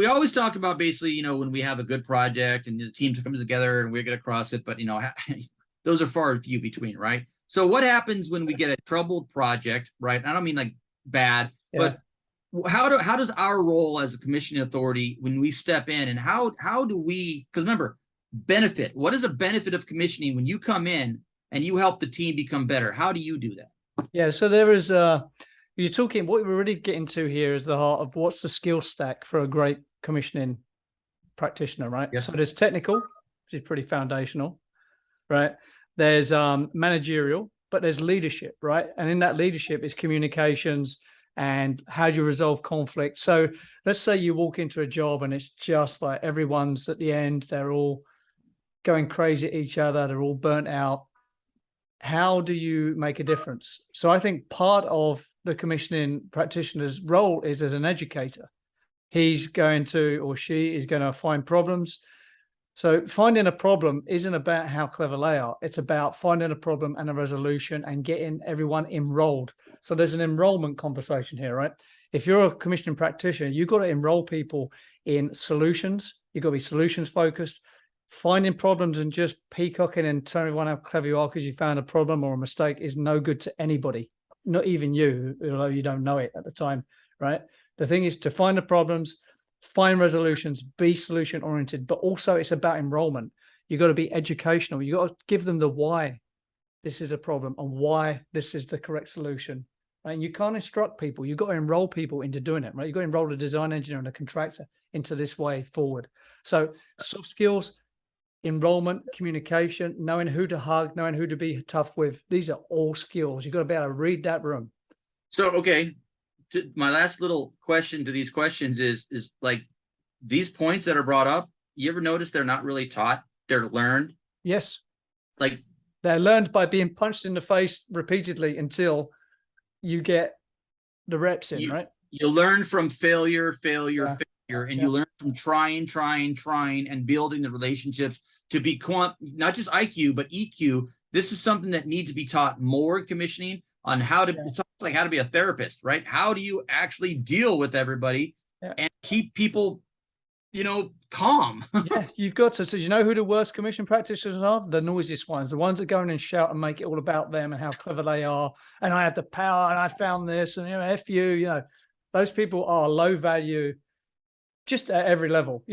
we always talk about basically, when we have a good project and the team comes together and we get across it, but those are far and few between, right? So what happens when we get a troubled project, right? I don't mean like bad, but how does our role as a commissioning authority, when we step in, and how do we, because remember, benefit, what is a benefit of commissioning when you come in and you help the team become better? How do you do that? Yeah, so there is you're talking, what we're really getting to here is the heart of what's the skill stack for a great commissioning practitioner, right? Yes. So there's technical, which is pretty foundational, right? There's managerial, but there's leadership, right? And in that leadership is communications and how do you resolve conflict. So let's say you walk into a job and it's just like everyone's at the end, they're all going crazy at each other, they're all burnt out. How do you make a difference? So I think part of the commissioning practitioner's role is as an educator. He's going to, or she is going to find problems. So finding a problem isn't about how clever they are. It's about finding a problem and a resolution and getting everyone enrolled. So there's an enrollment conversation here, right? If you're a commissioning practitioner, you've got to enroll people in solutions. You've got to be solutions focused. Finding problems and just peacocking and telling everyone how clever you are because you found a problem or a mistake is no good to anybody, not even you, although you don't know it at the time, right? The thing is to find the problems, find resolutions, be solution oriented, but also it's about enrollment. You've got to be educational. You've got to give them the why this is a problem and why this is the correct solution. And you can't instruct people. You've got to enroll people into doing it, right? You've got to enroll a design engineer and a contractor into this way forward. So soft skills, enrollment, communication, knowing who to hug, knowing who to be tough with. These are all skills. You've got to be able to read that room. So, okay, my last little question to these questions is like these points that are brought up, you ever notice they're not really taught? They're learned? Yes. Like they're learned by being punched in the face repeatedly until you get the reps in, right? You learn from failure, and you learn from trying, and building the relationships to be not just IQ, but EQ. This is something that needs to be taught more in commissioning on how to, it's like how to be a therapist, right? How do you actually deal with everybody and keep people, calm? Yeah, you've got to, so you know who the worst commission practitioners are? The noisiest ones, the ones that go in and shout and make it all about them and how clever they are. And I have the power and I found this and, F you, those people are low value just at every level.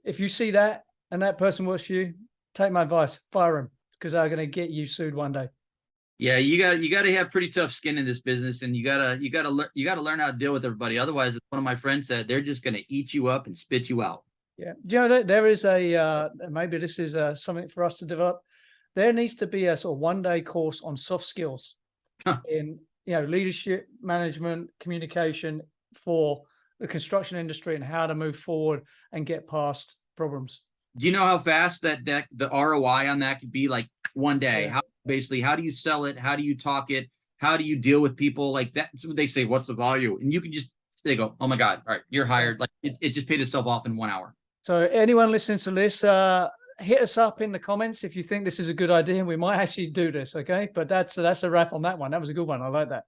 If you see that and that person works for you, take my advice, fire them because they're going to get you sued one day. Yeah, you got to have pretty tough skin in this business, and you got to learn how to deal with everybody. Otherwise, as one of my friends said, they're just going to eat you up and spit you out. Yeah, there is maybe this is something for us to develop. There needs to be a sort of one-day course on soft skills in leadership, management, communication for the construction industry and how to move forward and get past problems. Do you know how fast that the ROI on that could be? Like one day? Yeah. How do you sell it? How do you talk it? How do you deal with people like that? So they say, what's the value? And you can they go, oh my God, all right, you're hired. Like it just paid itself off in 1 hour. So anyone listening to this, hit us up in the comments if you think this is a good idea. We might actually do this, okay? But that's a wrap on that one. That was a good one. I like that.